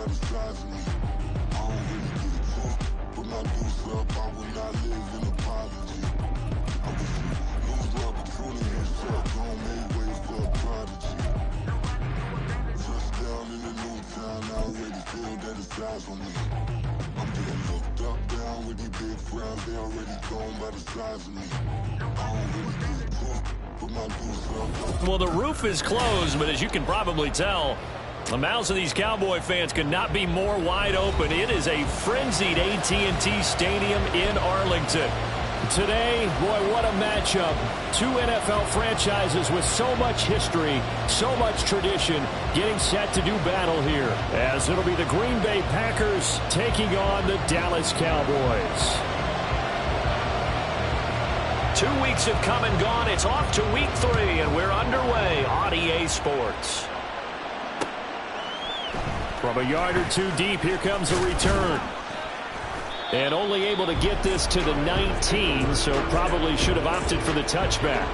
by the size of me. I don't really give a fuck, but my deuce up, I will not live in apology. I wish you lose the opportunity and suck, don't make way for a prodigy. Touchdown in a new town, I already feel that it's eyes on me. I'm getting looked up, down with these big frowns, they already gone by the size of me. I don't really give a fuck, but my deuce up. Well, the roof is closed, but as you can probably tell, the mouths of these Cowboy fans could not be more wide open. It is a frenzied AT&T Stadium in Arlington. Today, boy, what a matchup. Two NFL franchises with so much history, so much tradition, getting set to do battle here, as it'll be the Green Bay Packers taking on the Dallas Cowboys. 2 weeks have come and gone. It's off to week 3, and we're underway on EA Sports. From a yard or two deep, here comes a return. And only able to get this to the 19, so probably should have opted for the touchback.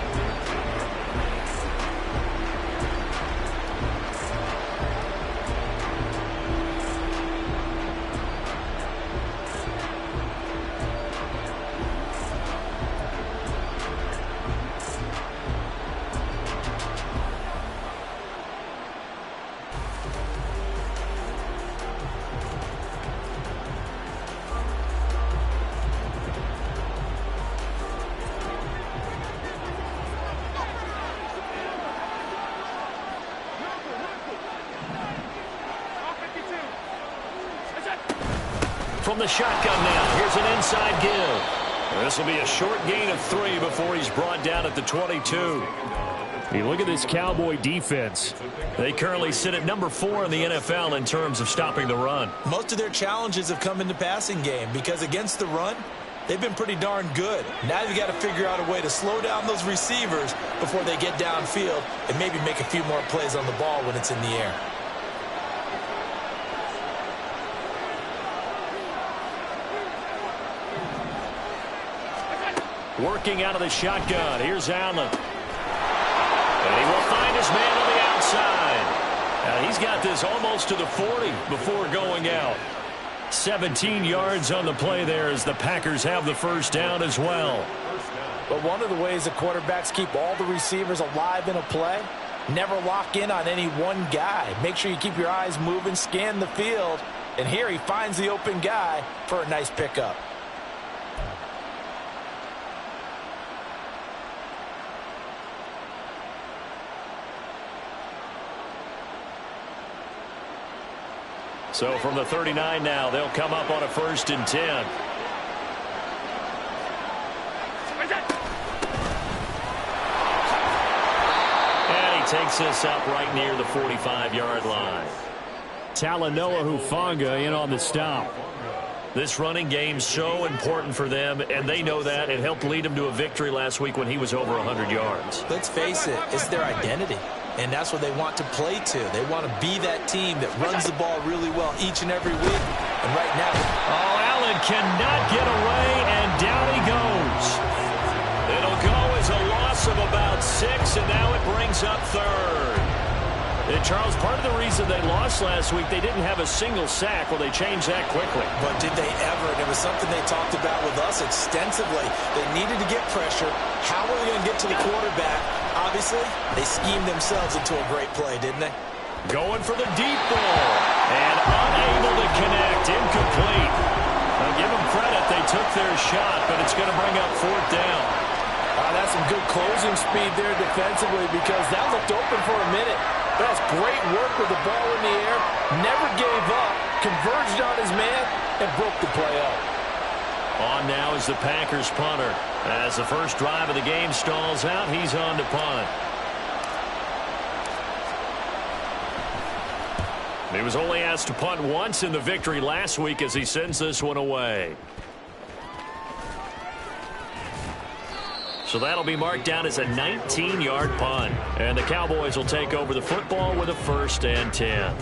From the shotgun now, here's an inside give. This will be a short gain of 3 before he's brought down at the 22. You look at this Cowboy defense. They currently sit at number 4 in the NFL in terms of stopping the run. Most of their challenges have come in the passing game because against the run, they've been pretty darn good. Now you've got to figure out a way to slow down those receivers before they get downfield and maybe make a few more plays on the ball when it's in the air. Working out of the shotgun. Here's Allen. And he will find his man on the outside. Now he's got this almost to the 40 before going out. 17 yards on the play there as the Packers have the first down as well. But one of the ways the quarterbacks keep all the receivers alive in a play, never lock in on any one guy. Make sure you keep your eyes moving, scan the field. And here he finds the open guy for a nice pickup. So from the 39 now, they'll come up on a 1st and 10. And he takes this up right near the 45-yard line. Talanoa Hufanga in on the stop. This running game's so important for them, and they know that. It helped lead them to a victory last week when he was over 100 yards. Let's face it, it's their identity. And that's what they want to play to. They want to be that team that runs the ball really well each and every week. And right now... Oh, Allen cannot get away, and down he goes. It'll go as a loss of about 6, and now it brings up 3rd. And Charles, part of the reason they lost last week, they didn't have a single sack. Well, they changed that quickly. But did they ever? And it was something they talked about with us extensively. They needed to get pressure. How are they going to get to the quarterback? Obviously, they schemed themselves into a great play, didn't they? Going for the deep ball. And unable to connect. Incomplete. Now, give them credit. They took their shot, but it's going to bring up 4th down. That's some good closing speed there defensively because that looked open for a minute. That's great work with the ball in the air. Never gave up. Converged on his man and broke the play up. On now is the Packers punter. As the first drive of the game stalls out, he's on to punt. He was only asked to punt once in the victory last week as he sends this one away. So that'll be marked down as a 19-yard punt. And the Cowboys will take over the football with a 1st and 10.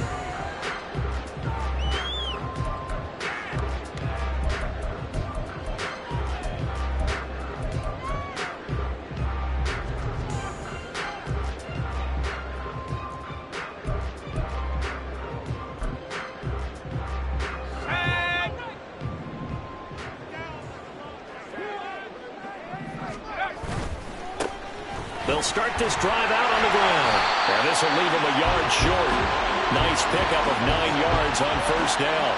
start this drive out on the ground. And this will leave him a yard short. Nice pickup of 9 yards on first down.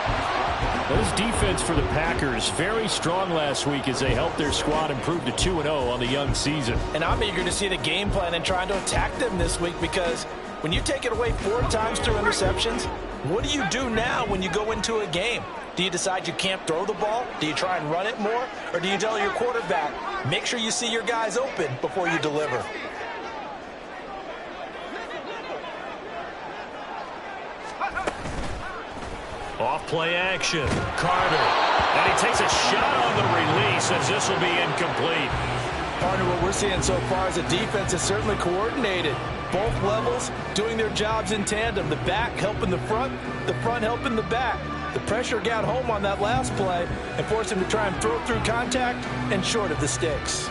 This defense for the Packers, very strong last week as they helped their squad improve to 2-0 on the young season. And I'm eager to see the game plan and trying to attack them this week, because when you take it away 4 times through interceptions, what do you do now when you go into a game? Do you decide you can't throw the ball? Do you try and run it more? Or do you tell your quarterback, make sure you see your guys open before you deliver? Off play action. Carter. And he takes a shot on the release as this will be incomplete. Partner, what we're seeing so far is a defense is certainly coordinated. Both levels doing their jobs in tandem. The back helping the front helping the back. The pressure got home on that last play and forced him to try and throw through contact and short of the sticks.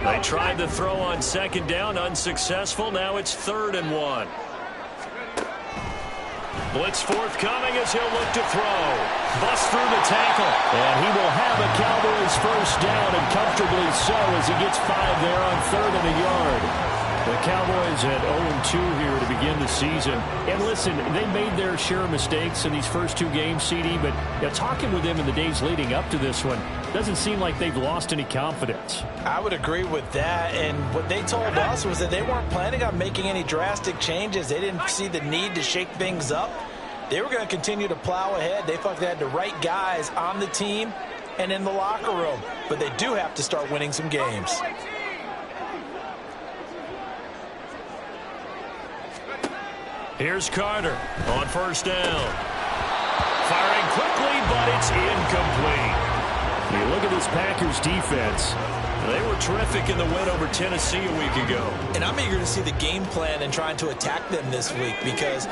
They tried to throw on second down, unsuccessful. Now it's 3rd and 1. Blitz forthcoming as he'll look to throw. Bust through the tackle. And he will have a Cowboys first down, and comfortably so, as he gets 5 there on 3rd and a yard. The Cowboys at 0-2 here to begin the season. And listen, they made their share of mistakes in these first 2 games, CD, but talking with them in the days leading up to this one, doesn't seem like they've lost any confidence. I would agree with that, and what they told us was that they weren't planning on making any drastic changes. They didn't see the need to shake things up. They were going to continue to plow ahead. They felt they had the right guys on the team and in the locker room, but they do have to start winning some games. Here's Carter on first down. Firing quickly, but it's incomplete. You look at this Packers defense. They were terrific in the win over Tennessee a week ago. And I'm eager to see the game plan and trying to attack them this week, because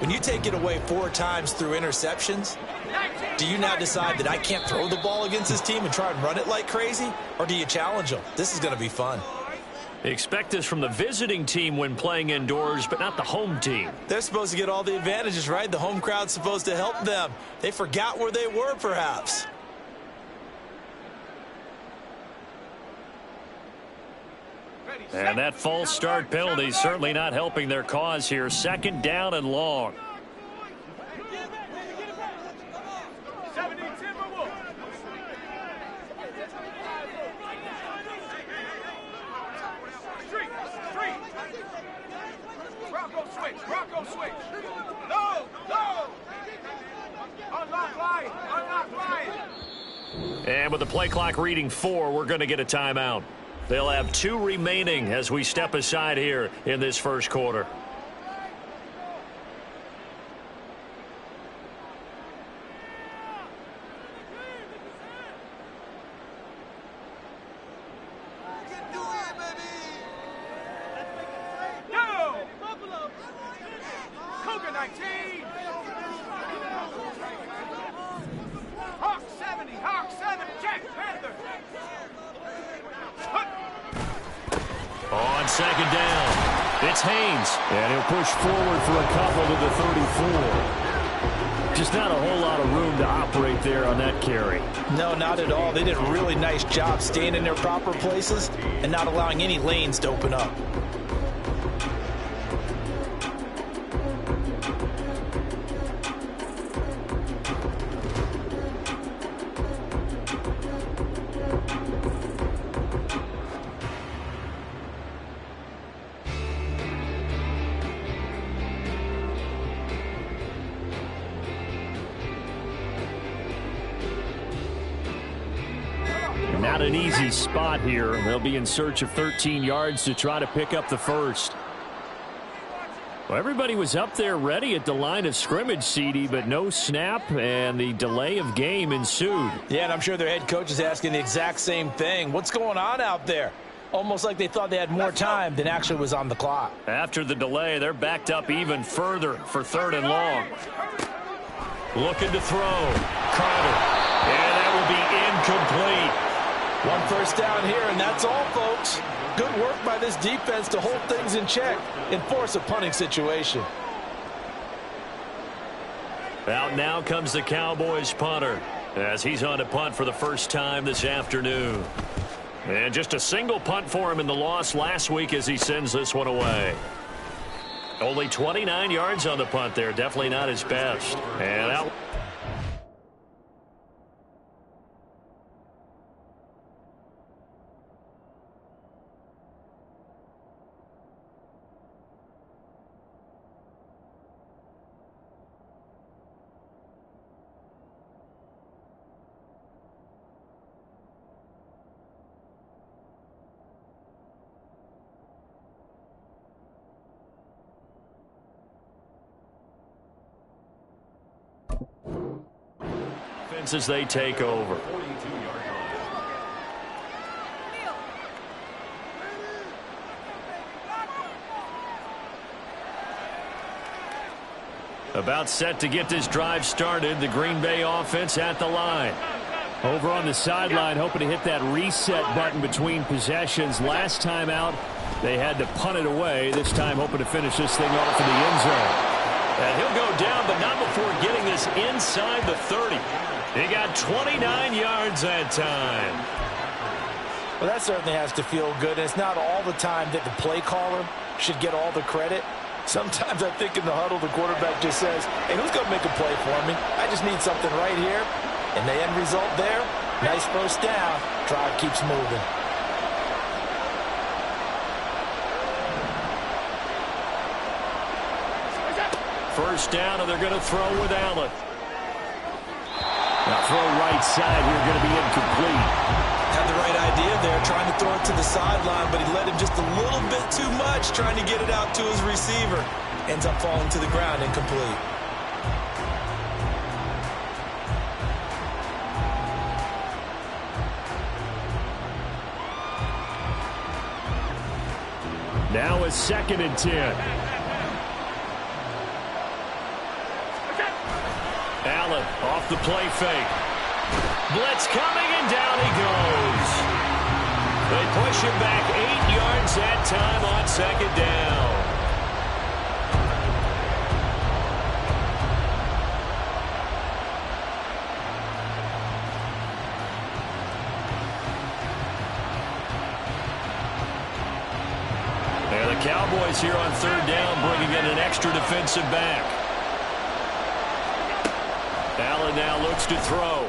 when you take it away 4 times through interceptions, do you now decide that I can't throw the ball against this team and try and run it like crazy? Or do you challenge them? This is going to be fun. Expect this from the visiting team when playing indoors, but not the home team. They're supposed to get all the advantages, right? The home crowd's supposed to help them. They forgot where they were, perhaps. And that false start penalty is certainly not helping their cause here. 2nd down and long. And with the play clock reading 4, we're going to get a timeout. They'll have 2 remaining as we step aside here in this first quarter. On second down, it's Haynes, and he'll push forward for a couple to the 34. Just not a whole lot of room to operate there on that carry. No, not at all. They did a really nice job staying in their proper places and not allowing any lanes to open up. Not an easy spot here. They'll be in search of 13 yards to try to pick up the first. Well, everybody was up there ready at the line of scrimmage, CD, but no snap, and the delay of game ensued. Yeah, and I'm sure their head coach is asking the exact same thing. What's going on out there? Almost like they thought they had more time than actually was on the clock. After the delay, they're backed up even further for 3rd and long. Looking to throw. Carter. And that will be incomplete. One first down here, and that's all, folks. Good work by this defense to hold things in check and force a punting situation. Out now comes the Cowboys punter as he's on to punt for the first time this afternoon. And just a single punt for him in the loss last week as he sends this one away. Only 29 yards on the punt there. Definitely not his best. And out. As they take over. About set to get this drive started. The Green Bay offense at the line. Over on the sideline, hoping to hit that reset button between possessions. Last time out, they had to punt it away. This time, hoping to finish this thing off in the end zone. And he'll go down, but not before getting this inside the 30. He got 29 yards that time. Well, that certainly has to feel good. And it's not all the time that the play caller should get all the credit. Sometimes I think in the huddle, the quarterback just says, hey, who's going to make a play for me? I just need something right here. And the end result there, nice first down. Drive keeps moving. First down, and they're going to throw with Allen. Now throw right side here, going to be incomplete. Had the right idea there, trying to throw it to the sideline, but he let him just a little bit too much, trying to get it out to his receiver. Ends up falling to the ground, incomplete. Now a 2nd and 10. Allen off the play fake. Blitz coming, and down he goes. They push him back 8 yards that time on 2nd down. And the Cowboys here on 3rd down, bringing in an extra defensive back. Allen now looks to throw.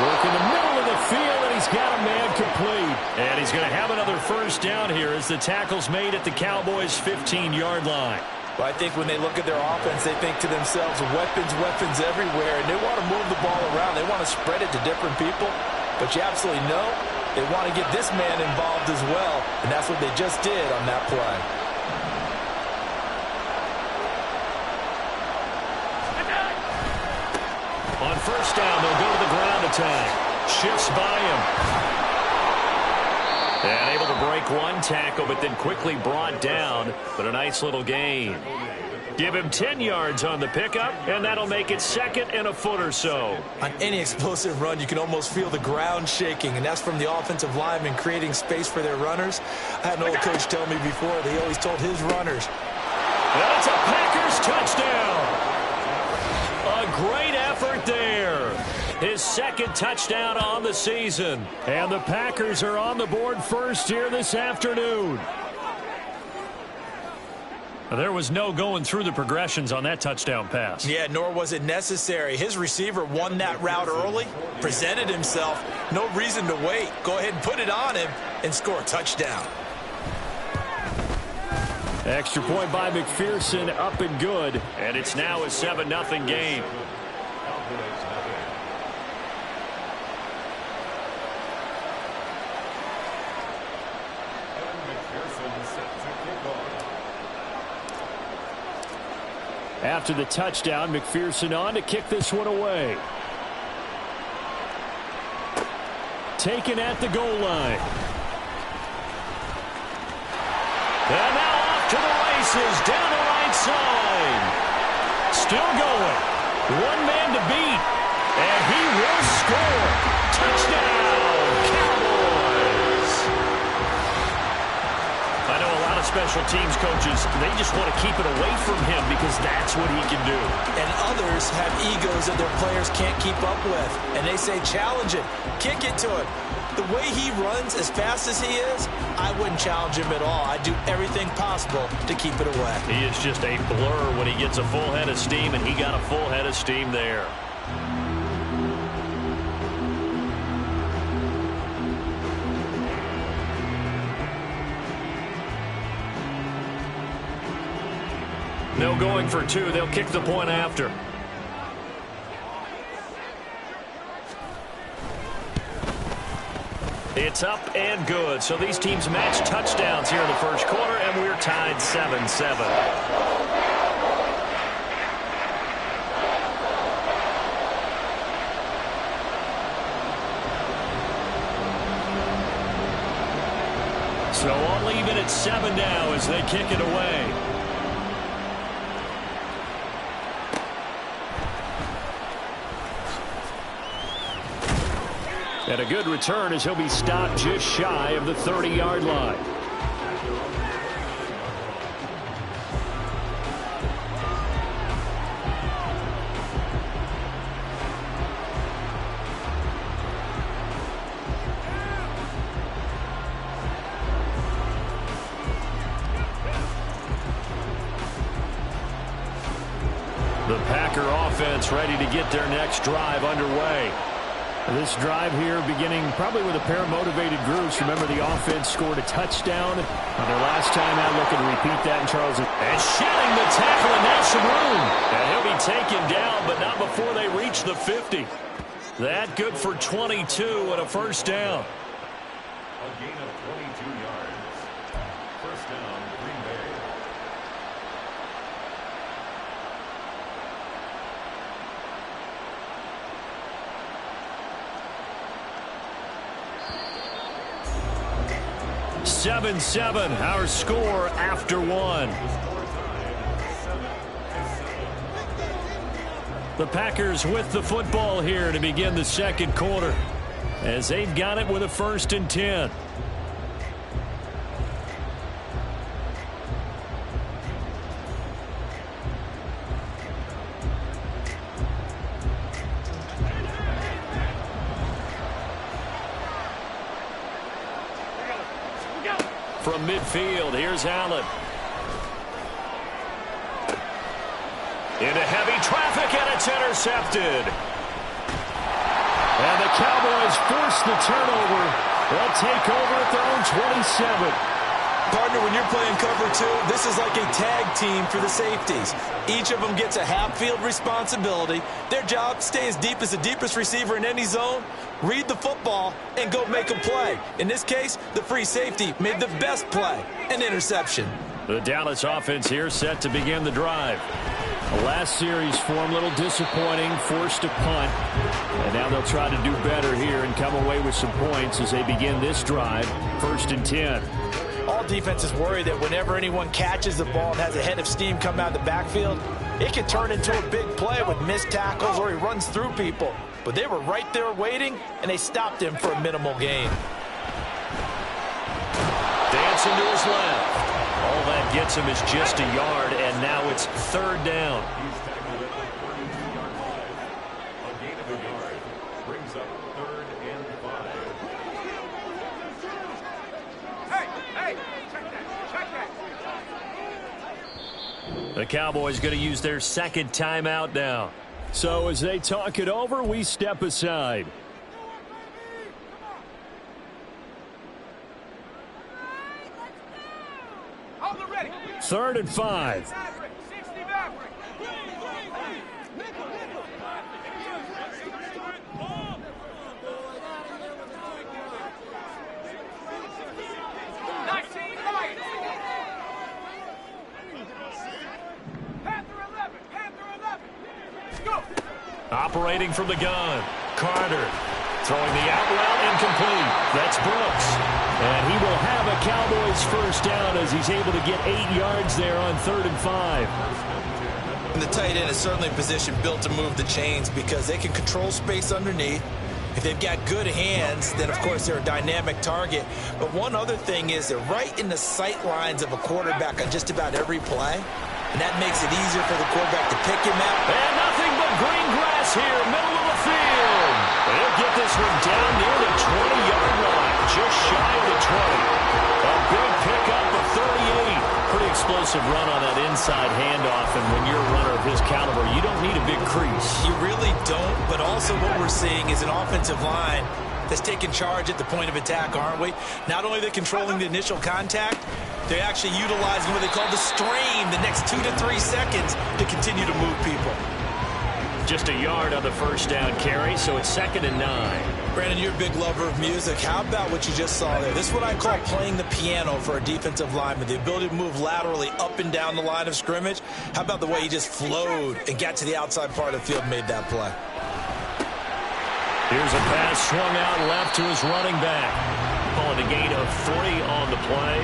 Work in the middle of the field, and he's got a man complete. And he's going to have another first down here as the tackle's made at the Cowboys' 15-yard line. Well, I think when they look at their offense, they think to themselves, weapons, weapons everywhere, and they want to move the ball around. They want to spread it to different people. But you absolutely know they want to get this man involved as well, and that's what they just did on that play. On first down, they'll go to the ground attack. Shifts by him. And able to break one tackle, but then quickly brought down. But a nice little gain. Give him 10 yards on the pickup, and that'll make it 2nd and a foot or so. On any explosive run, you can almost feel the ground shaking, and that's from the offensive linemen creating space for their runners. I had an old coach tell me before that he always told his runners. And it's a Packers touchdown. A great effort there. His 2nd touchdown on the season. And the Packers are on the board first here this afternoon. There was no going through the progressions on that touchdown pass. Yeah, nor was it necessary. His receiver won that route early, presented himself. No reason to wait. Go ahead and put it on him and score a touchdown. Extra point by McPherson, up and good. And it's now a 7-0 game. After the touchdown, McPherson on to kick this one away. Taken at the goal line. And now off to the races, down the right side. Still going. One man to beat. And he will score. Touchdown. special teams coaches, they just want to keep it away from him because that's what he can do. And others have egos that their players can't keep up with. And they say, challenge it, kick it to him. The way he runs as fast as he is, I wouldn't challenge him at all. I'd do everything possible to keep it away. He is just a blur when he gets a full head of steam, and he got a full head of steam there. No going for two. They'll kick the point after. It's up and good. So these teams match touchdowns here in the first quarter, and we're tied 7-7. So all even at 7 now as they kick it away. And a good return as he'll be stopped just shy of the 30-yard line. The Packer offense ready to get their next drive underway. This drive here beginning probably with a pair of motivated groups. Remember, the offense scored a touchdown on their last time out. Looking to repeat that in Charles. And shedding the tackle, and that's some room. And he'll be taken down, but not before they reach the 50. That good for 22 and a first down. A gain of 22 yards. First down, Green Bay. Seven, our score after one. The Packers with the football here to begin the second quarter as they've got it with a 1st and 10. From midfield, here's Allen. Into heavy traffic, and it's intercepted. And the Cowboys force the turnover. They'll take over at their own 27. Partner, when you're playing cover two, this is like a tag team for the safeties. Each of them gets a half-field responsibility. Their job, stay as deep as the deepest receiver in any zone, read the football, and go make a play. In this case, the free safety made the best play, an interception. The Dallas offense here set to begin the drive. The last series for them, a little disappointing, forced a punt. And now they'll try to do better here and come away with some points as they begin this drive, 1st and 10. All defenses worry that whenever anyone catches the ball and has a head of steam come out of the backfield, it can turn into a big play with missed tackles or he runs through people. But they were right there waiting, and they stopped him for a minimal gain. Dancing to his left. All that gets him is just a yard, and now it's 3rd down. He's tackled at the 32-yard line. A gain of a yard brings up 3rd and 5. The Cowboys going to use their 2nd timeout now. So as they talk it over, we step aside. Third and 5. Operating from the gun, Carter throwing the out route incomplete. That's Brooks. And he will have a Cowboys first down as he's able to get 8 yards there on 3rd and 5. And the tight end is certainly a position built to move the chains because they can control space underneath. If they've got good hands, then, of course, they're a dynamic target. But one other thing is they're right in the sight lines of a quarterback on just about every play. And that makes it easier for the quarterback to pick him out. And nothing but green grass here, middle of the field. They'll get this one down near the 20-yard line, just shy of the 20. A big pickup of 38. Pretty explosive run on that inside handoff, and when you're a runner of his caliber, you don't need a big crease. You really don't, but also what we're seeing is an offensive line that's taking charge at the point of attack, aren't we? Not only are they controlling the initial contact, they're actually utilizing what they call the strain the next 2 to 3 seconds to continue to move people. Just a yard on the first down carry, so it's 2nd and 9. Brandon, you're a big lover of music. How about what you just saw there? This is what I call playing the piano for a defensive lineman, the ability to move laterally up and down the line of scrimmage. How about the way he just flowed and got to the outside part of the field and made that play? Here's a pass swung out left to his running back. Calling a gain of 3 on the play.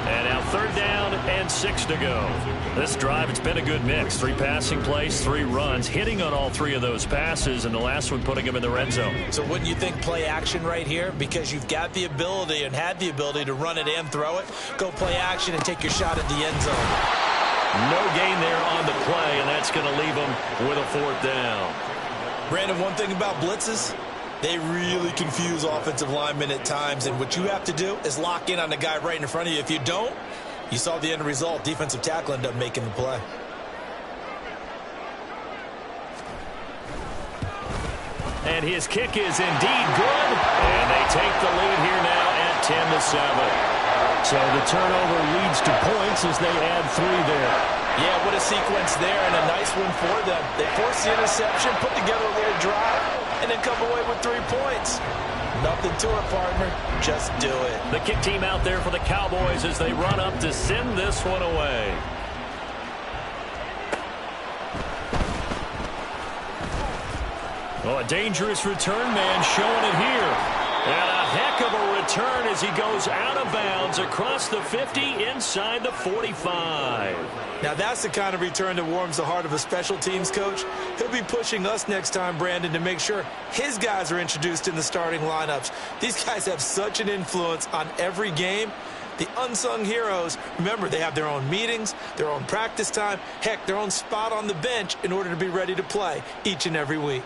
And now 3rd down and 6 to go. This drive, it's been a good mix. 3 passing plays, 3 runs, hitting on all 3 of those passes, and the last one putting him in the red zone. So wouldn't you think play action right here? Because you've got the ability and had the ability to run it and throw it. Go play action and take your shot at the end zone. No gain there on the play, and that's going to leave him with a 4th down. Brandon, one thing about blitzes, they really confuse offensive linemen at times, and what you have to do is lock in on the guy right in front of you. If you don't, you saw the end result. Defensive tackle ended up making the play. And his kick is indeed good, and they take the lead here now at 10-7. So the turnover leads to points as they add 3 there. Yeah, what a sequence there, and a nice one for them. They force the interception, put together a little drive, and then come away with 3 points. Nothing to it, partner. Just do it. The kick team out there for the Cowboys as they run up to send this one away. Oh, a dangerous return man showing it here. And a heck of a return as he goes out of bounds across the 50 inside the 45. Now that's the kind of return that warms the heart of a special teams coach. He'll be pushing us next time, Brandon, to make sure his guys are introduced in the starting lineups. These guys have such an influence on every game. The unsung heroes, remember, they have their own meetings, their own practice time, heck, their own spot on the bench in order to be ready to play each and every week.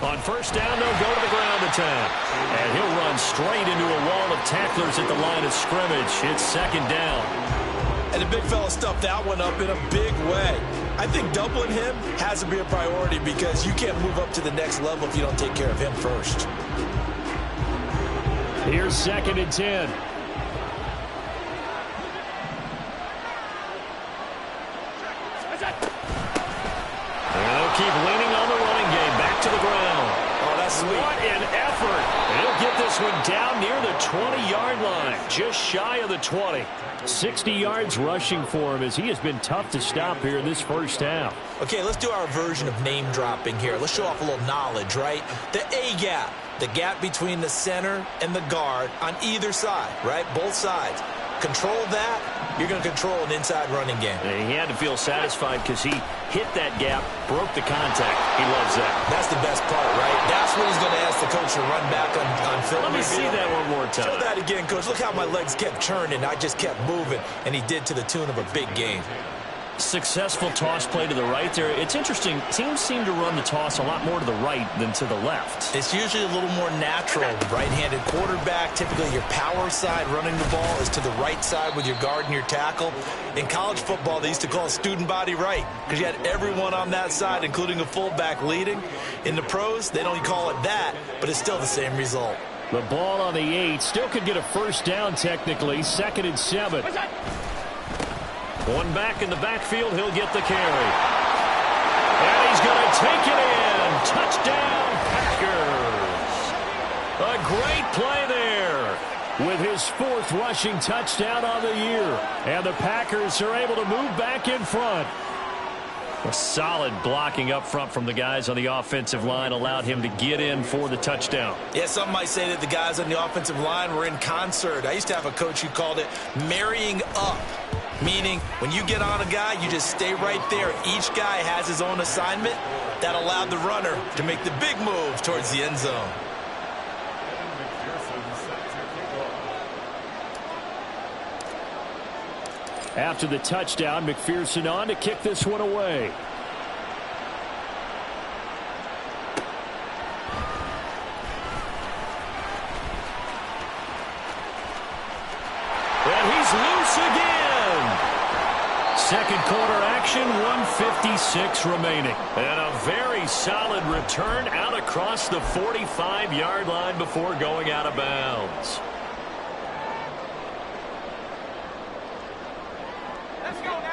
On first down, they'll go to the ground attack. And he'll run straight into a wall of tacklers at the line of scrimmage. It's 2nd down. And the big fella stuffed that one up in a big way. I think doubling him has to be a priority because you can't move up to the next level if you don't take care of him first. Here's 2nd and 10. They'll keep leaning on the running game. Back to the ground. Oh, that's sweet. What an effort. They'll get this one down near the 20-yard line. Just shy of the 20. 60 yards rushing for him as he has been tough to stop here in this first half. Okay, let's do our version of name dropping here. Let's show off a little knowledge, right? The A-gap, the gap between the center and the guard on either side, right? Both sides. Control that, you're going to control an inside running game. And he had to feel satisfied because he hit that gap, broke the contact. He loves that. That's the best part, right? That's what he's going to ask the coach to run back on film. Let me see that one more time. Show that again, coach. Look how my legs kept churning. I just kept moving, and he did to the tune of a big game. Successful toss play to the right there. It's interesting. Teams seem to run the toss a lot more to the right than to the left. It's usually a little more natural. Right-handed quarterback, typically your power side running the ball is to the right side with your guard and your tackle. In college football, they used to call it student body right because you had everyone on that side, including a fullback leading. In the pros, they don't call it that, but it's still the same result. The ball on the 8 still could get a first down technically. 2nd and 7. One back in the backfield, he'll get the carry. And he's going to take it in. Touchdown, Packers. A great play there with his 4th rushing touchdown on the year. And the Packers are able to move back in front. A solid blocking up front from the guys on the offensive line allowed him to get in for the touchdown. Yeah, some might say that the guys on the offensive line were in concert. I used to have a coach who called it marrying up, meaning when you get on a guy, you just stay right there. Each guy has his own assignment. That allowed the runner to make the big move towards the end zone. After the touchdown, McPherson on to kick this one away. And he's loose again. Second quarter action, 1:56 remaining. And a very solid return out across the 45-yard line before going out of bounds.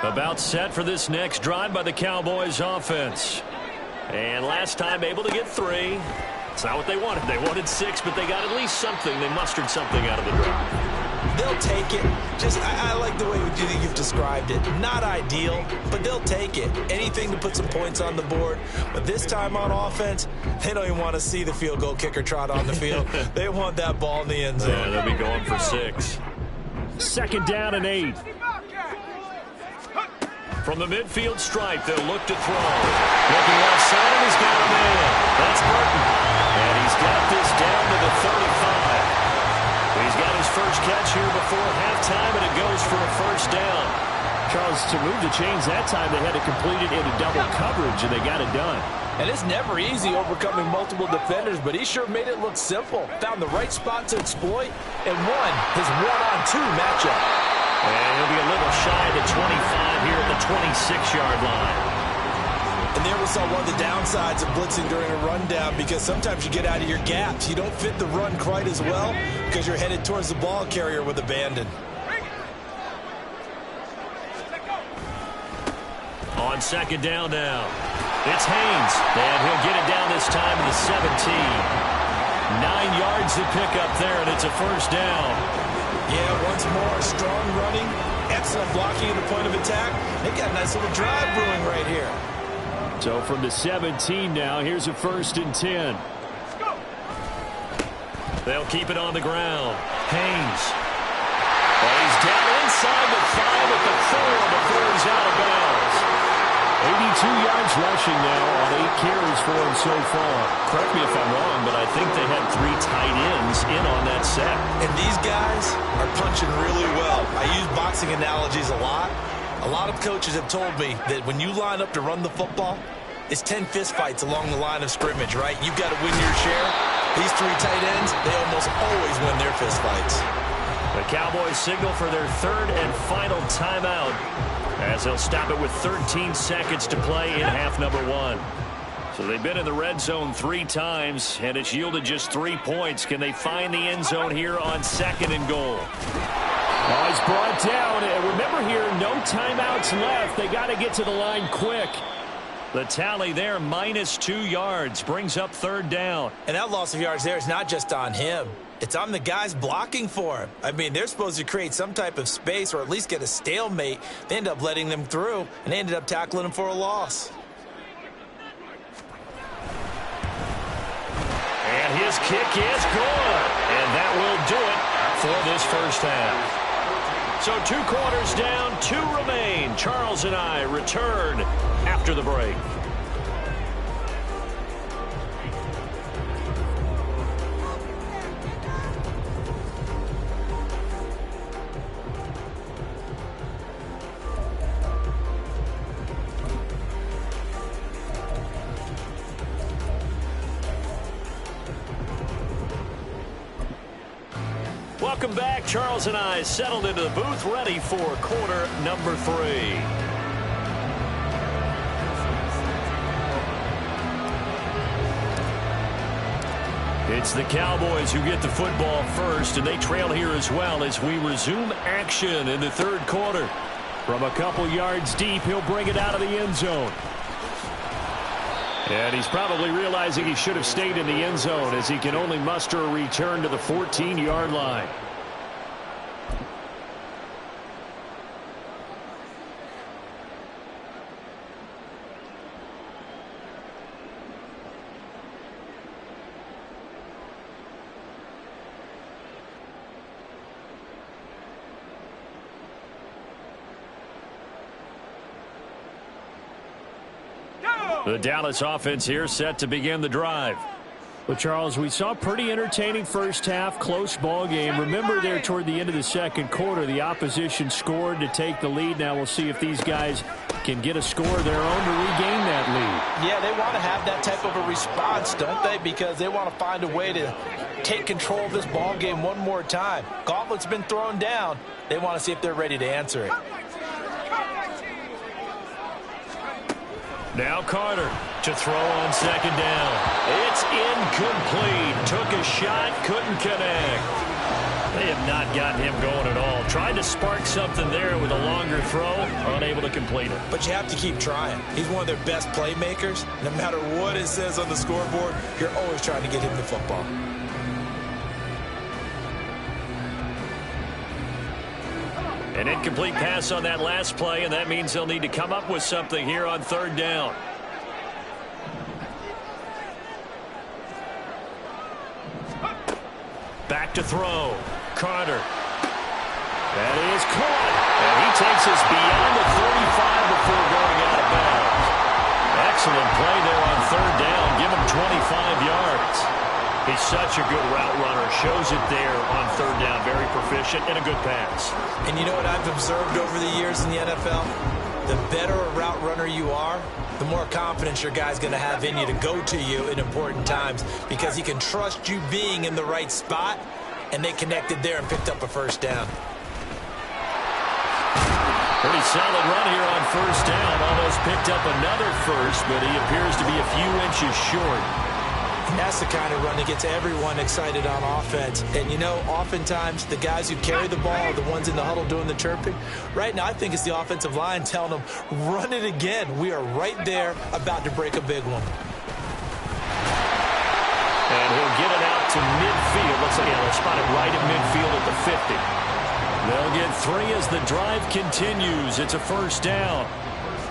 About set for this next drive by the Cowboys offense. And last time able to get 3. It's not what they wanted. They wanted 6, but they got at least something. They mustered something out of the drive. They'll take it. I like the way you've described it. Not ideal, but they'll take it. Anything to put some points on the board. But this time on offense, they don't even want to see the field goal kicker trot on the field. They want that ball in the end zone. Yeah, they'll be going for 6. Second down and 8. From the midfield stripe, they'll look to throw. Looking left side, and he's got a man. That's Burton. And he's got this down to the 35. He's got his first catch here before halftime, and it goes for a first down. Charles, to move the chains that time, they had to complete it into double coverage, and they got it done. And it's never easy overcoming multiple defenders, but he sure made it look simple. Found the right spot to exploit, and won his one-on-2 matchup. And he'll be a little shy of the 25 here at the 26-yard line. And there we saw one of the downsides of blitzing during a rundown, because sometimes you get out of your gaps. You don't fit the run quite as well because you're headed towards the ball carrier with abandon. On second down now, it's Haynes, and he'll get it down this time to the 17. 9 yards to pick up there, and it's a first down. Yeah, once more, strong running, excellent blocking at the point of attack. They got a nice little drive brewing right here. So from the 17 now, here's a 1st and 10. They'll keep it on the ground. Haynes. Well, he's down inside the 5 at the 4 before he's out of bounds. 82 yards rushing now on 8 carries for him so far. Correct me if I'm wrong, but I think they had 3 tight ends in on that set. And these guys are punching really well. I use boxing analogies a lot. A lot of coaches have told me that when you line up to run the football, it's 10 fistfights along the line of scrimmage, right? You've got to win your share. These 3 tight ends, they almost always win their fistfights. The Cowboys signal for their 3rd and final timeout, as they'll stop it with 13 seconds to play in half number 1. So they've been in the red zone 3 times, and it's yielded just 3 points. Can they find the end zone here on 2nd and goal? Oh, he's brought down. And remember here, no timeouts left. They got to get to the line quick. The tally there, -2 yards, brings up 3rd down. And that loss of yards there is not just on him. It's on the guys blocking for him. I mean, they're supposed to create some type of space or at least get a stalemate. They end up letting them through, and they ended up tackling him for a loss. And his kick is good. And that will do it for this first half. So 2 quarters down, 2 remain. Charles and I return after the break. Welcome back. Charles and I settled into the booth, ready for quarter number 3. It's the Cowboys who get the football first, and they trail here as well as we resume action in the 3rd quarter. From a couple yards deep, he'll bring it out of the end zone. And he's probably realizing he should have stayed in the end zone, as he can only muster a return to the 14-yard line. The Dallas offense here set to begin the drive. Well, Charles, we saw a pretty entertaining first half, close ball game. Remember there toward the end of the second quarter, the opposition scored to take the lead. Now we'll see if these guys can get a score of their own to regain that lead. Yeah, they want to have that type of a response, don't they? Because they want to find a way to take control of this ball game one more time. Gauntlet's been thrown down. They want to see if they're ready to answer it. Now Carter to throw on second down. It's incomplete. Took a shot, couldn't connect. They have not gotten him going at all. Tried to spark something there with a longer throw, unable to complete it. But you have to keep trying. He's one of their best playmakers. No matter what it says on the scoreboard, you're always trying to get him the football. An incomplete pass on that last play, and that means they'll need to come up with something here on third down. Back to throw. Carter. That is caught. And he takes us beyond the 35 before going out of bounds. Excellent play there on third down. Give him 25 yards. He's such a good route runner. Shows it there on third down. Very proficient and a good pass. And you know what I've observed over the years in the NFL? The better a route runner you are, the more confidence your guy's going to have in you to go to you in important times because he can trust you being in the right spot, and they connected there and picked up a first down. Pretty solid run here on first down. Almost picked up another first, but he appears to be a few inches short. And that's the kind of run that gets everyone excited on offense. And, you know, oftentimes the guys who carry the ball are the ones in the huddle doing the chirping. Right now, I think it's the offensive line telling them, run it again. We are right there about to break a big one. And he'll get it out to midfield. Looks like they'll spot it right at midfield at the 50. They'll get 3 as the drive continues. It's a first down.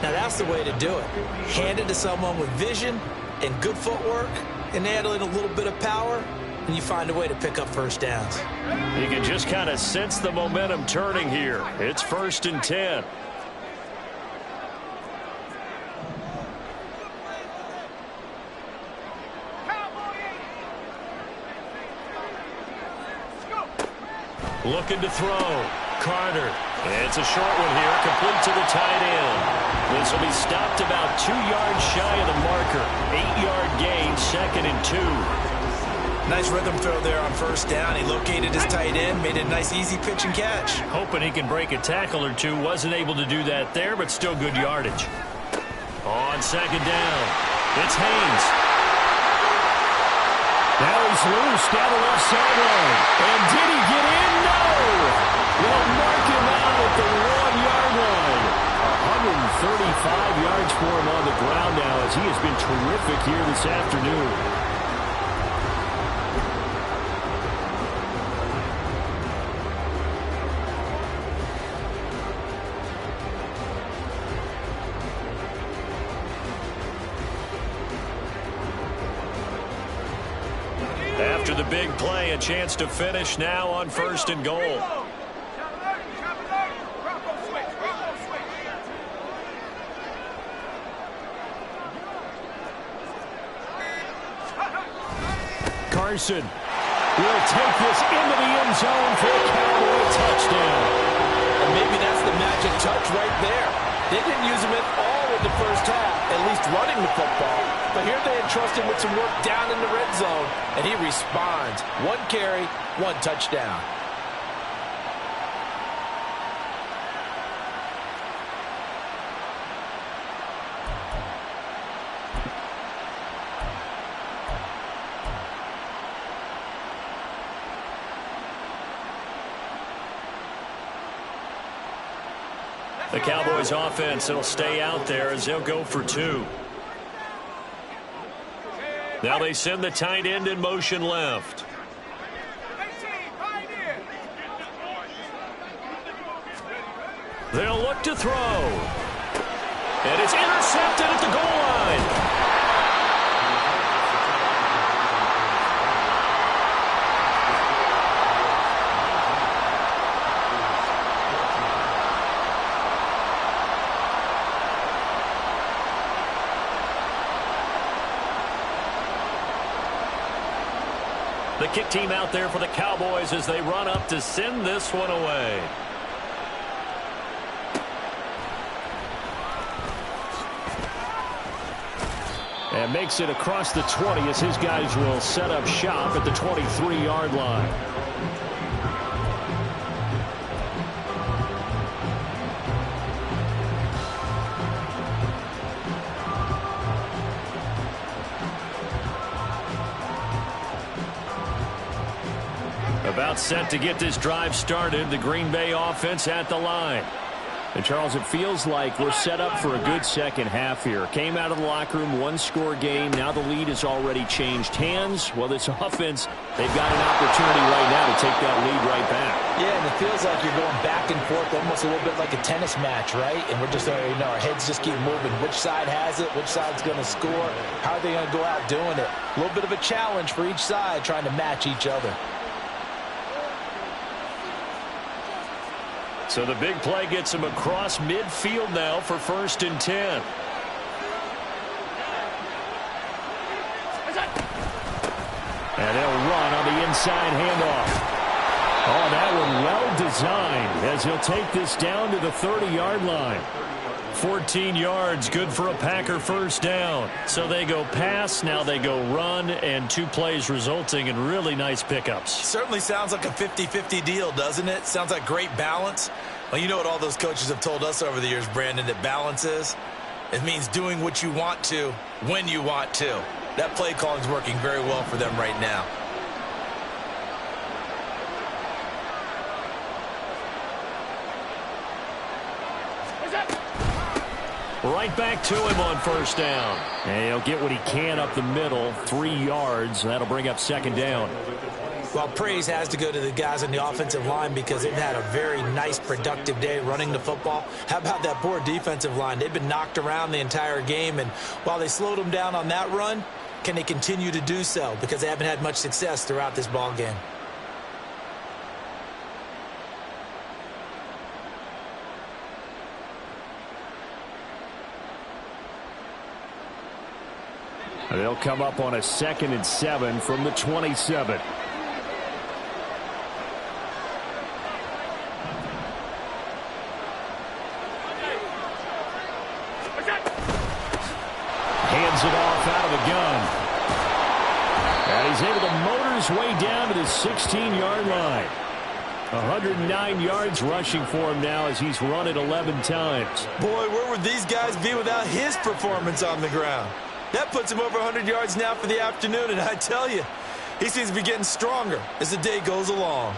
Now, that's the way to do it. Hand it to someone with vision and good footwork, and add in a little bit of power, and you find a way to pick up first downs. You can just kind of sense the momentum turning here. It's 1st and 10. Looking to throw. Carter. It's a short one here, complete to the tight end. This will be stopped about 2 yards shy of the marker. 8-yard gain, 2nd and 2. Nice rhythm throw there on first down. He located his tight end, made a nice easy pitch and catch. Hoping he can break a tackle or two. Wasn't able to do that there, but still good yardage. On second down, it's Haynes. Now he's loose down the left sideline. And did he get in? No! They'll mark him out at the 1-yard line. 135 yards for him on the ground now as he has been terrific here this afternoon. After the big play, a chance to finish now on 1st and goal. Carson will take this into the end zone for a Cowboy touchdown. And maybe that's the magic touch right there. They didn't use him at all in the first half, at least running the football. But here they entrust him with some work down in the red zone, and he responds. 1 carry, 1 touchdown. The Cowboys offense will stay out there as they'll go for 2. Now they send the tight end in motion left. They'll look to throw. And it's intercepted at the goal line. The kick team out there for the Cowboys as they run up to send this one away. And makes it across the 20 as his guys will set up shop at the 23-yard line. About set to get this drive started. The Green Bay offense at the line. And, Charles, it feels like we're set up for a good second half here. Came out of the locker room, one-score game. Now the lead has already changed hands. Well, this offense, they've got an opportunity right now to take that lead right back. Yeah, and it feels like you're going back and forth, almost a little bit like a tennis match, right? And we're just, our heads just keep moving. Which side has it? Which side's going to score? How are they going to go out doing it? A little bit of a challenge for each side trying to match each other. So the big play gets him across midfield now for 1st and 10. And they'll run on the inside handoff. Oh, that one well designed as he'll take this down to the 30-yard line. 14 yards, good for a Packer first down. So they go pass, now they go run, and 2 plays resulting in really nice pickups. Certainly sounds like a 50-50 deal, doesn't it? Sounds like great balance. Well, you know what all those coaches have told us over the years, Brandon, that balance is? It means doing what you want to when you want to. That play calling is working very well for them right now. Right back to him on 1st down. And he'll get what he can up the middle, 3 yards. That'll bring up 2nd down. Well, praise has to go to the guys on the offensive line because they've had a very nice, productive day running the football. How about that poor defensive line? They've been knocked around the entire game, and while they slowed them down on that run, can they continue to do so? Because they haven't had much success throughout this ball game. They'll come up on a 2nd and 7 from the 27. Hands it off out of the gun. And he's able to motor his way down to the 16-yard line. 109 yards rushing for him now as he's run it 11 times. Boy, where would these guys be without his performance on the ground? That puts him over 100 yards now for the afternoon, and I tell you, he seems to be getting stronger as the day goes along.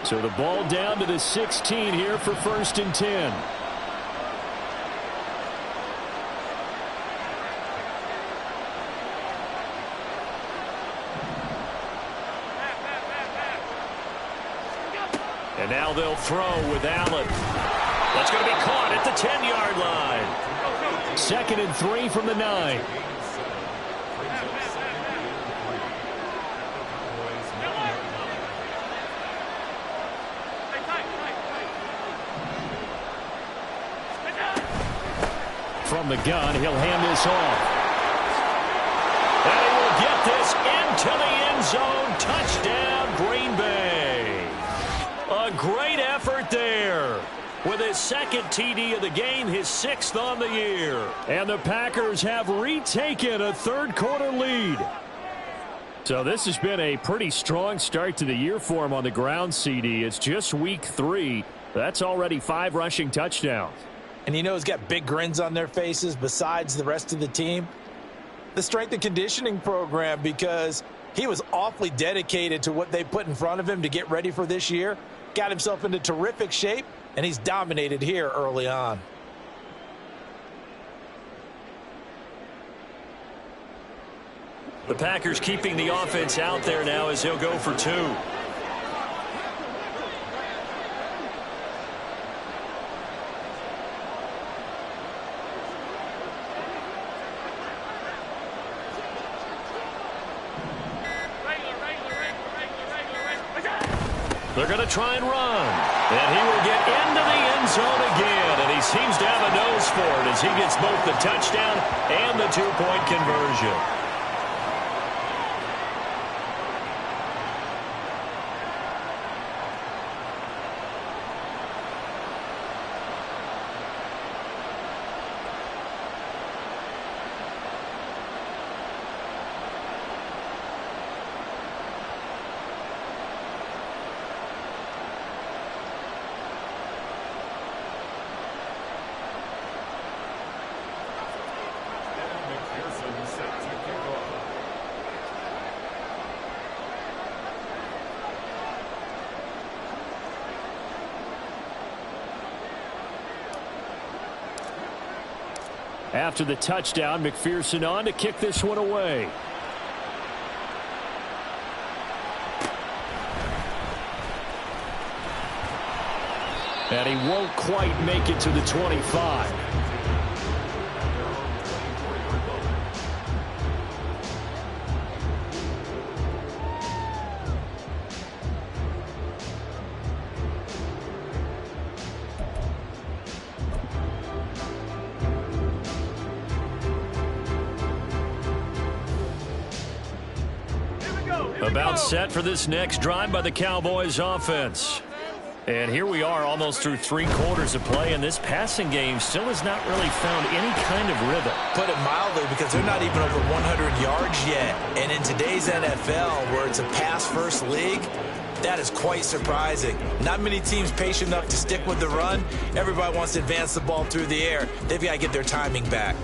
So the ball down to the 16 here for 1st and 10. And now they'll throw with Allen. That's going to be caught at the 10-yard line. 2nd and 3 from the 9. From the gun, he'll hand this off. And he will get this into the end zone. Touchdown, Green Bay. A great effort there. With his 2nd TD of the game, his 6th on the year. And the Packers have retaken a 3rd-quarter lead. So this has been a pretty strong start to the year for him on the ground, CD. It's just week 3. That's already 5 rushing touchdowns. And you know he's got big grins on their faces besides the rest of the team. The strength and conditioning program, because he was awfully dedicated to what they put in front of him to get ready for this year. Got himself into terrific shape, and he's dominated here early on. The Packers keeping the offense out there now as he'll go for 2. They're going to try and run. And he will get into the end zone again. And he seems to have a nose for it as he gets both the touchdown and the two-point conversion. After the touchdown, McPherson on to kick this one away. And he won't quite make it to the 25. About set for this next drive by the Cowboys offense. And here we are almost through 3 quarters of play, and this passing game still has not really found any kind of rhythm. Put it mildly, because they're not even over 100 yards yet. And in today's NFL, where it's a pass-first league, that is quite surprising. Not many teams patient enough to stick with the run. Everybody wants to advance the ball through the air. They've got to get their timing back.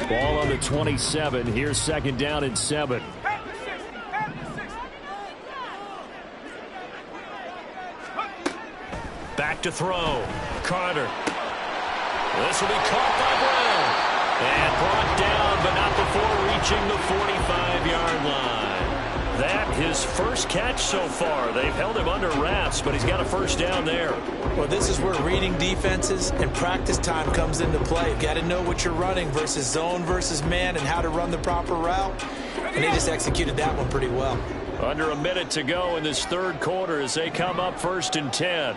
Ball on the 27. Here's second down and 7. Back to throw. Carter. This will be caught by Brown. And brought down, but not before reaching the 45-yard line. That his first catch so far. They've held him under wraps, but he's got a first down there. Well, this is where reading defenses and practice time comes into play. You've got to know what you're running versus zone versus man and how to run the proper route. And they just executed that one pretty well. Under a minute to go in this third quarter as they come up 1st and 10.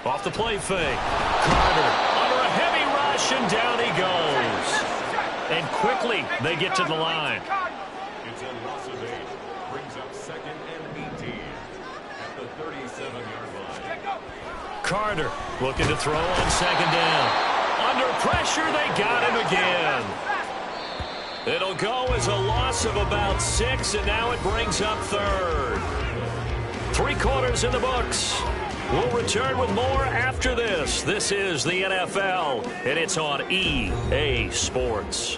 Off the play fake. Carter under a heavy rush, and down he goes. And quickly they get to the line. It's a loss of 8. Brings up 2nd and 18 at the 37-yard line. Carter looking to throw on second down. Under pressure, they got him again. It'll go as a loss of about 6, and now it brings up 3rd. 3 quarters in the books. We'll return with more after this. This is the NFL, and it's on EA Sports.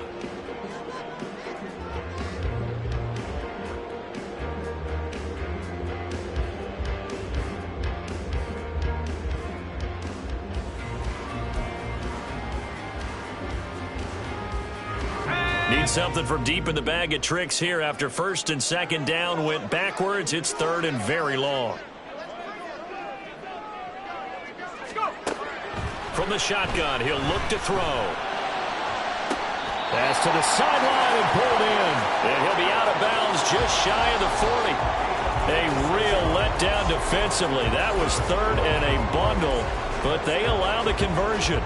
Need something from deep in the bag of tricks here after 1st and 2nd down went backwards. It's 3rd and very long. From the shotgun, he'll look to throw. Pass to the sideline and pulled in. And he'll be out of bounds just shy of the 40. A real letdown defensively. That was 3rd and a bundle, but they allow the conversion.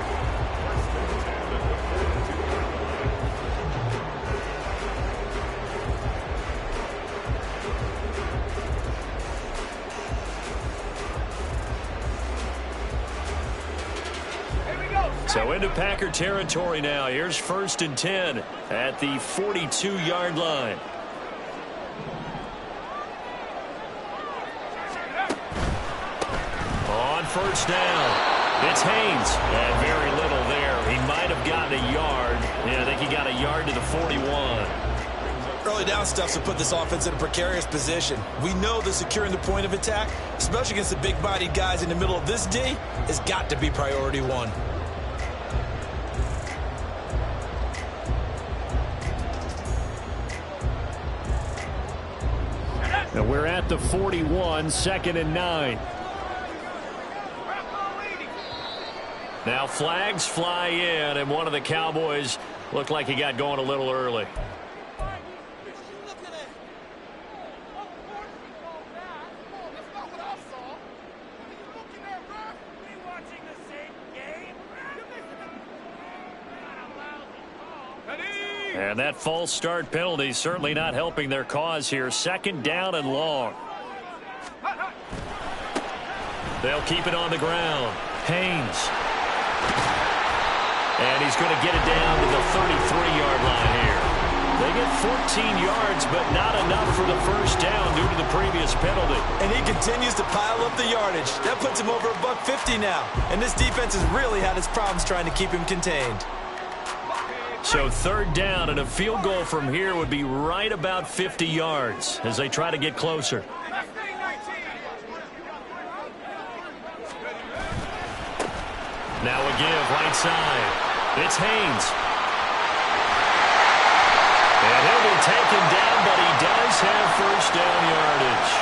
So into Packer territory now. Here's 1st and 10 at the 42-yard line. On 1st down, it's Haynes. And very little there. He might have gotten a yard. Yeah, I think he got a yard to the 41. Early down stuff's to put this offense in a precarious position. We know that securing the point of attack, especially against the big-bodied guys in the middle of this D, has got to be priority 1. And we're at the 41, 2nd and 9. Now flags fly in, and one of the Cowboys looked like he got going a little early. And that false start penalty certainly not helping their cause here. Second down and long. They'll keep it on the ground. Haynes. And he's going to get it down to the 33-yard line here. They get 14 yards, but not enough for the first down due to the previous penalty. And he continues to pile up the yardage. That puts him over $150 now. And this defense has really had its problems trying to keep him contained. So third down, and a field goal from here would be right about 50 yards as they try to get closer. Now a give right side. It's Haynes. And he'll be taken down, but he does have first down yardage.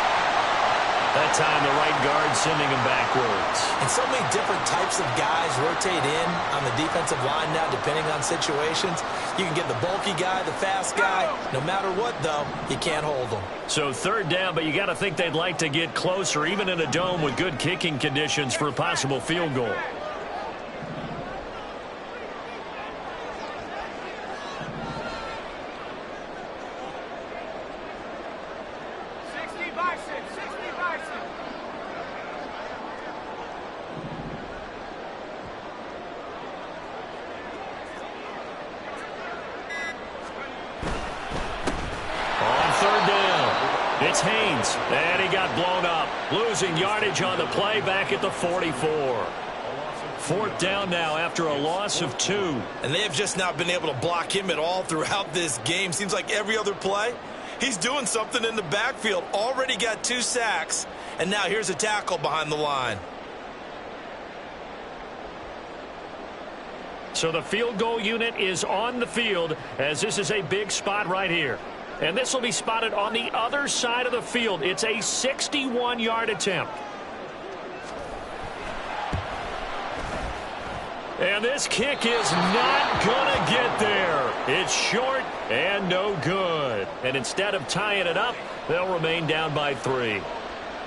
That time the right guard sending him backwards. And so many different types of guys rotate in on the defensive line now depending on situations. You can get the bulky guy, the fast guy. No matter what, though, you can't hold them. So third down, but you got to think they'd like to get closer, even in a dome with good kicking conditions for a possible field goal. It's Haynes, and he got blown up. Losing yardage on the play back at the 44. Fourth down now after a loss of 2. And they have just not been able to block him at all throughout this game. Seems like every other play, he's doing something in the backfield. Already got 2 sacks, and now here's a tackle behind the line. So the field goal unit is on the field as this is a big spot right here. And this will be spotted on the other side of the field. It's a 61-yard attempt. And this kick is not going to get there. It's short and no good. And instead of tying it up, they'll remain down by 3.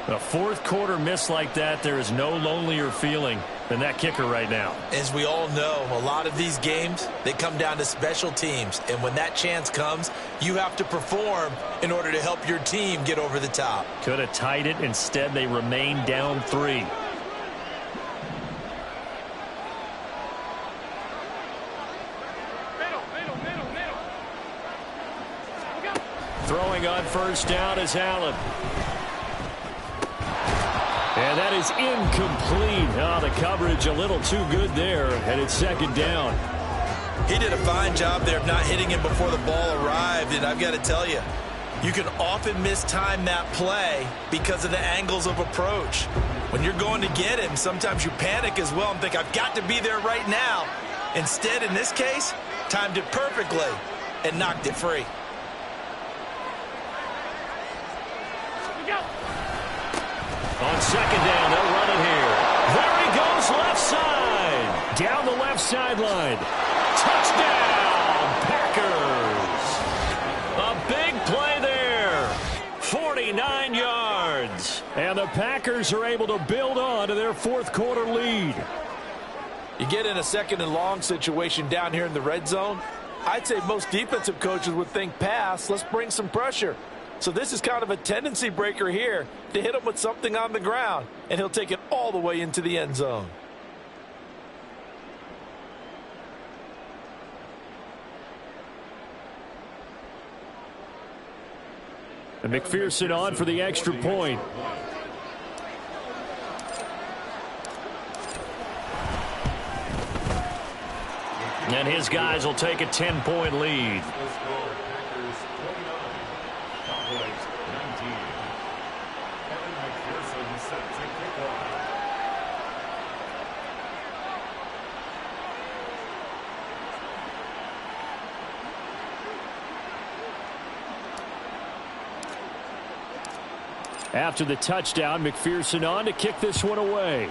A fourth quarter miss like that, there is no lonelier feeling than that kicker right now. As we all know, a lot of these games, they come down to special teams. And when that chance comes, you have to perform in order to help your team get over the top. Could have tied it. Instead, they remain down 3. Throwing on first down is Allen. And that is incomplete. Oh, the coverage a little too good there, and it's second down. He did a fine job there of not hitting him before the ball arrived, and I've got to tell you, you can often mistime that play because of the angles of approach. When you're going to get him, sometimes you panic as well and think, I've got to be there right now. Instead, in this case, timed it perfectly and knocked it free. On second down, they'll run it here. There he goes, left side. Down the left sideline. Touchdown, Packers. A big play there. 49 yards. And the Packers are able to build on to their fourth quarter lead. You get in a second and long situation down here in the red zone. I'd say most defensive coaches would think pass. Let's bring some pressure. So this is kind of a tendency breaker here to hit him with something on the ground, and he'll take it all the way into the end zone. And McPherson on for the extra point. And his guys will take a 10-point lead. After the touchdown, McPherson on to kick this one away.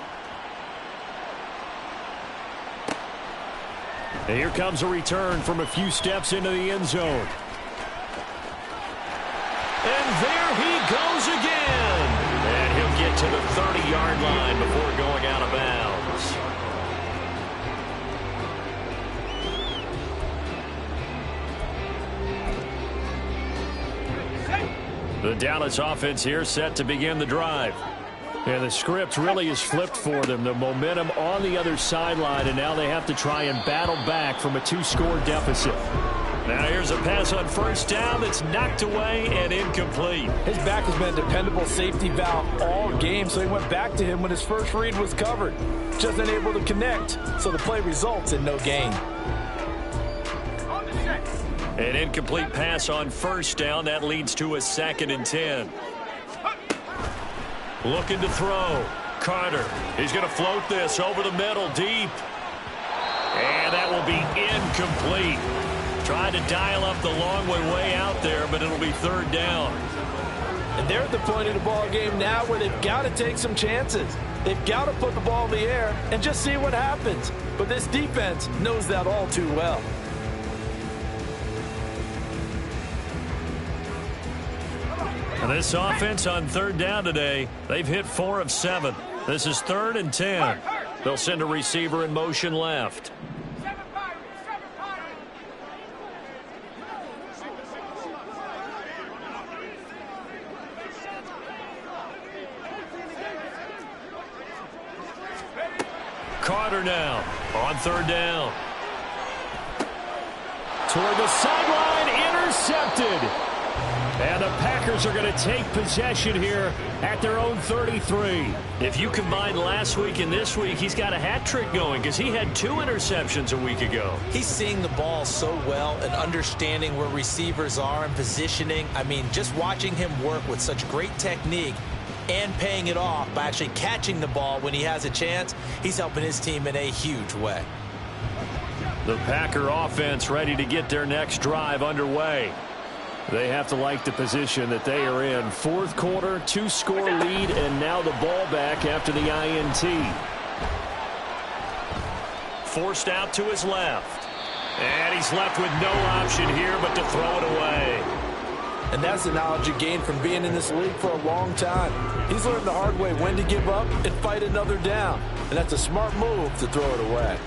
And here comes a return from a few steps into the end zone. And there he goes again. And he'll get to the 30-yard line before going out of bounds. The Dallas offense here set to begin the drive. And the script really is flipped for them. The momentum on the other sideline, and now they have to try and battle back from a 2-score deficit. Now here's a pass on first down that's knocked away and incomplete. His back has been a dependable safety valve all game, so he went back to him when his first read was covered. Just unable to connect, so the play results in no gain. An incomplete pass on first down. That leads to a 2nd and 10. Looking to throw. Carter. He's going to float this over the middle deep. And that will be incomplete. Trying to dial up the long way out there, but it'll be 3rd down. And they're at the point of the ball game now where they've got to take some chances. They've got to put the ball in the air and just see what happens. But this defense knows that all too well. And this offense on 3rd down today, they've hit 4 of 7. This is 3rd and 10. They'll send a receiver in motion left. Carter now on 3rd down. Toward the sideline, intercepted. And the Packers are going to take possession here at their own 33. If you combine last week and this week, he's got a hat trick going because he had 2 interceptions a week ago. He's seeing the ball so well and understanding where receivers are and positioning. I mean, just watching him work with such great technique and paying it off by actually catching the ball when he has a chance, he's helping his team in a huge way. The Packer offense ready to get their next drive underway. They have to like the position that they are in. 4th quarter, 2-score lead, and now the ball back after the INT. Forced out to his left. And he's left with no option here but to throw it away. And that's the knowledge you gain from being in this league for a long time. He's learned the hard way when to give up and fight another down. And that's a smart move to throw it away.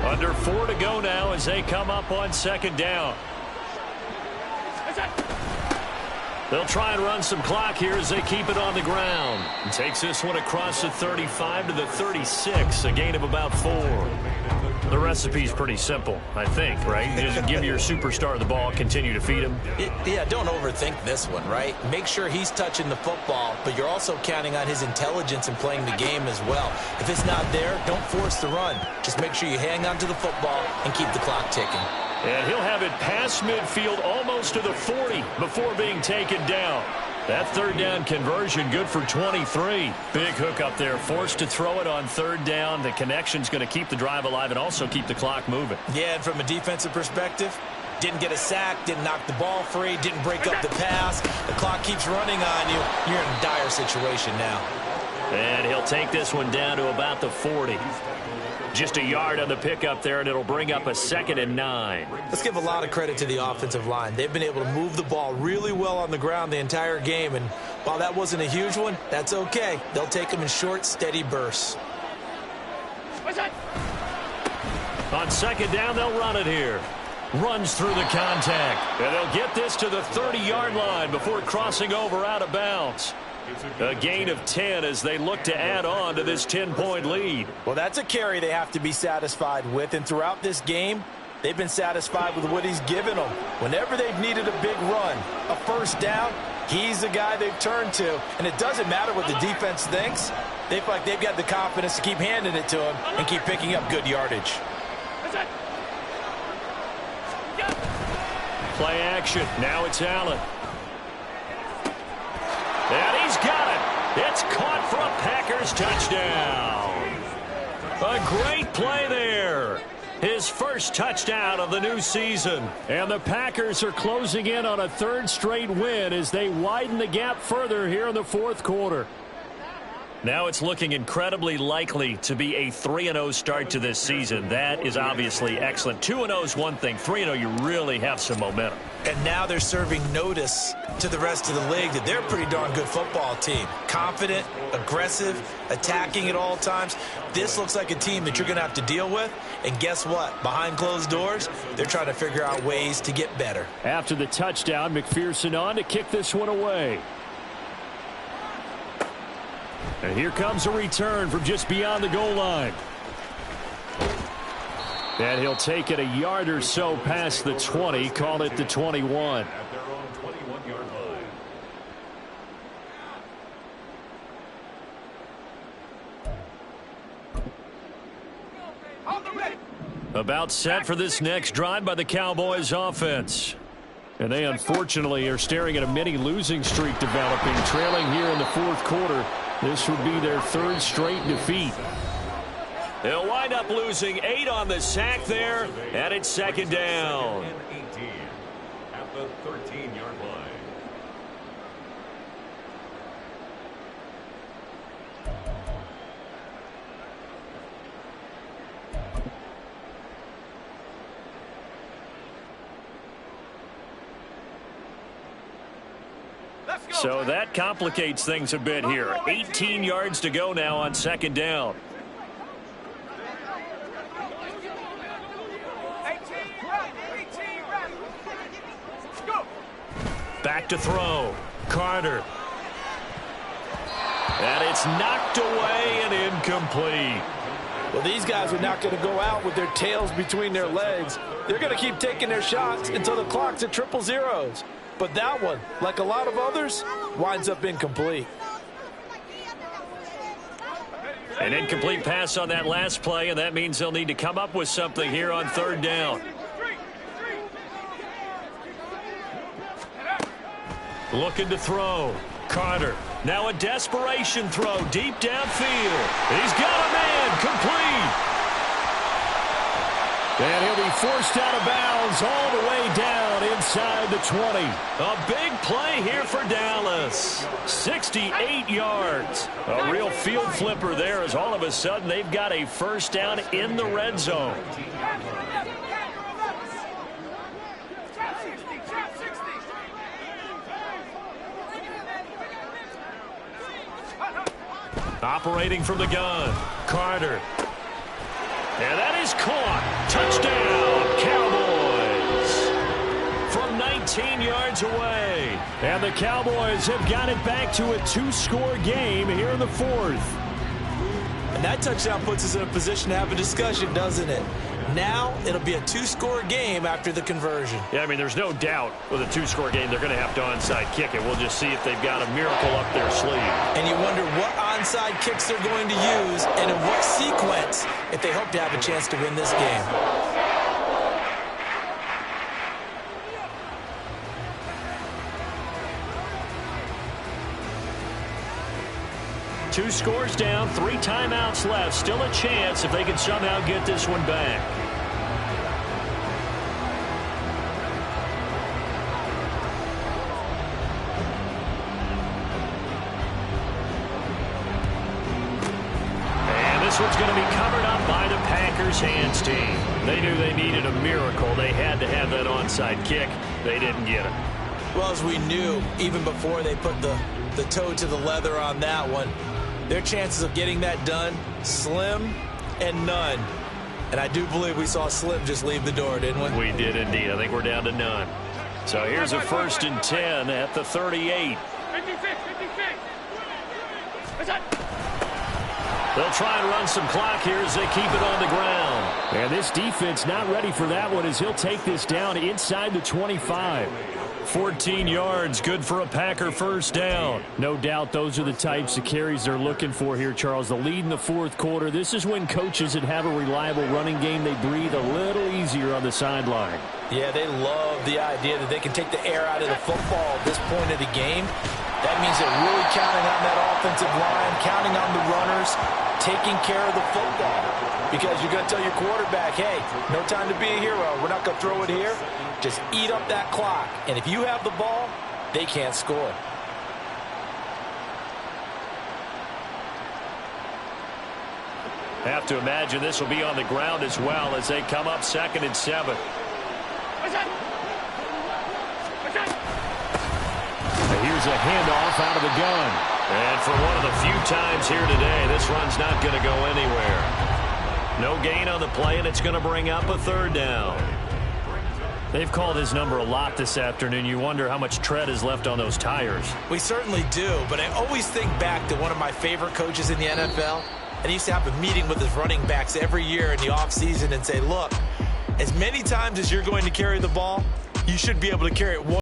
Under 4 to go now as they come up on 2nd down. They'll try and run some clock here as they keep it on the ground. And takes this one across the 35 to the 36, a gain of about 4. The recipe's pretty simple, I think, right? Just give your superstar the ball, continue to feed him. Yeah, don't overthink this one, right? Make sure he's touching the football, but you're also counting on his intelligence in playing the game as well. If it's not there, don't force the run. Just make sure you hang on to the football and keep the clock ticking. And he'll have it past midfield almost to the 40 before being taken down. That 3rd down conversion good for 23. Big hook up there. Forced to throw it on 3rd down. The connection's going to keep the drive alive and also keep the clock moving. Yeah, and from a defensive perspective, didn't get a sack, didn't knock the ball free, didn't break up the pass. The clock keeps running on you. You're in a dire situation now. And he'll take this one down to about the 40. Just a yard on the pickup there, and it'll bring up a 2nd and 9. Let's give a lot of credit to the offensive line. They've been able to move the ball really well on the ground the entire game, and while that wasn't a huge one, that's okay. They'll take them in short, steady bursts. On 2nd down, they'll run it here. Runs through the contact, and they'll get this to the 30-yard line before crossing over out of bounds. A gain of 10 as they look to add on to this 10-point lead. Well, that's a carry they have to be satisfied with, and throughout this game, they've been satisfied with what he's given them. Whenever they've needed a big run, a first down, he's the guy they've turned to, and it doesn't matter what the defense thinks. They feel like they've got the confidence to keep handing it to him and keep picking up good yardage. Play action. Now it's Allen. And he's got it. It's caught for a Packers touchdown. A great play there. His first touchdown of the new season. And the Packers are closing in on a 3rd straight win as they widen the gap further here in the 4th quarter. Now it's looking incredibly likely to be a 3-0 start to this season. That is obviously excellent. 2-0 is one thing. 3-0, you really have some momentum. And now they're serving notice to the rest of the league that they're a pretty darn good football team. Confident, aggressive, attacking at all times. This looks like a team that you're going to have to deal with. And guess what? Behind closed doors, they're trying to figure out ways to get better. After the touchdown, McPherson on to kick this one away. And here comes a return from just beyond the goal line. And he'll take it a yard or so past the 20, call it the 21. At their own 21-yard line. About set for this next drive by the Cowboys offense. And they unfortunately are staring at a mini losing streak developing, trailing here in the fourth quarter. This would be their third straight defeat. They'll wind up losing 8 on the sack there, and it's second down. And 18 at the 13-yard line. So that complicates things a bit here. 18 yards to go now on second down. Back to throw. Carter. And it's knocked away and incomplete. Well, these guys are not going to go out with their tails between their legs. They're going to keep taking their shots until the clock's at 000s. But that one, like a lot of others, winds up incomplete. An incomplete pass on that last play, and that means they'll need to come up with something here on third down. Looking to throw. Carter. Now a desperation throw deep downfield. He's got a man. Complete. And he'll be forced out of bounds all the way down inside the 20. A big play here for Dallas. 68 yards. A real field flipper there as all of a sudden they've got a first down in the red zone. Operating from the gun. Carter. And that is caught. Touchdown, Cowboys. From 19 yards away. And the Cowboys have got it back to a 2-score game here in the fourth. And that touchdown puts us in a position to have a discussion, doesn't it? Now it'll be a 2-score game after the conversion. Yeah, I mean, there's no doubt with a 2-score game they're going to have to onside kick it. We'll just see if they've got a miracle up their sleeve. And you wonder what onside kicks they're going to use and in what sequence if they hope to have a chance to win this game. Two scores down, 3 timeouts left. Still a chance if they can somehow get this one back. And this one's going to be covered up by the Packers hands team. They knew they needed a miracle. They had to have that onside kick. They didn't get it. Well, as we knew, even before they put the toe to the leather on that one, their chances of getting that done, slim and none. And I do believe we saw Slim just leave the door, didn't we? We did indeed. I think we're down to none. So here's a 1st and 10 at the 38. They'll try and run some clock here as they keep it on the ground. And this defense not ready for that one as he'll take this down inside the 25. 14 yards, good for a Packer first down. No doubt those are the types of carries they're looking for here, Charles. The lead in the fourth quarter. This is when coaches that have a reliable running game, they breathe a little easier on the sideline. Yeah, they love the idea that they can take the air out of the football at this point of the game. That means they're really counting on that offensive line, counting on the runners, taking care of the football. Because you're going to tell your quarterback, hey, no time to be a hero. We're not going to throw it here. Just eat up that clock. And if you have the ball, they can't score. Have to imagine this will be on the ground as well as they come up 2nd and 7. Here's a handoff out of the gun. And for one of the few times here today, this run's not going to go anywhere. No gain on the play, and it's going to bring up a 3rd down. They've called his number a lot this afternoon. You wonder how much tread is left on those tires. We certainly do, but I always think back to one of my favorite coaches in the NFL. And he used to have a meeting with his running backs every year in the offseason and say, look, as many times as you're going to carry the ball, you should be able to carry it one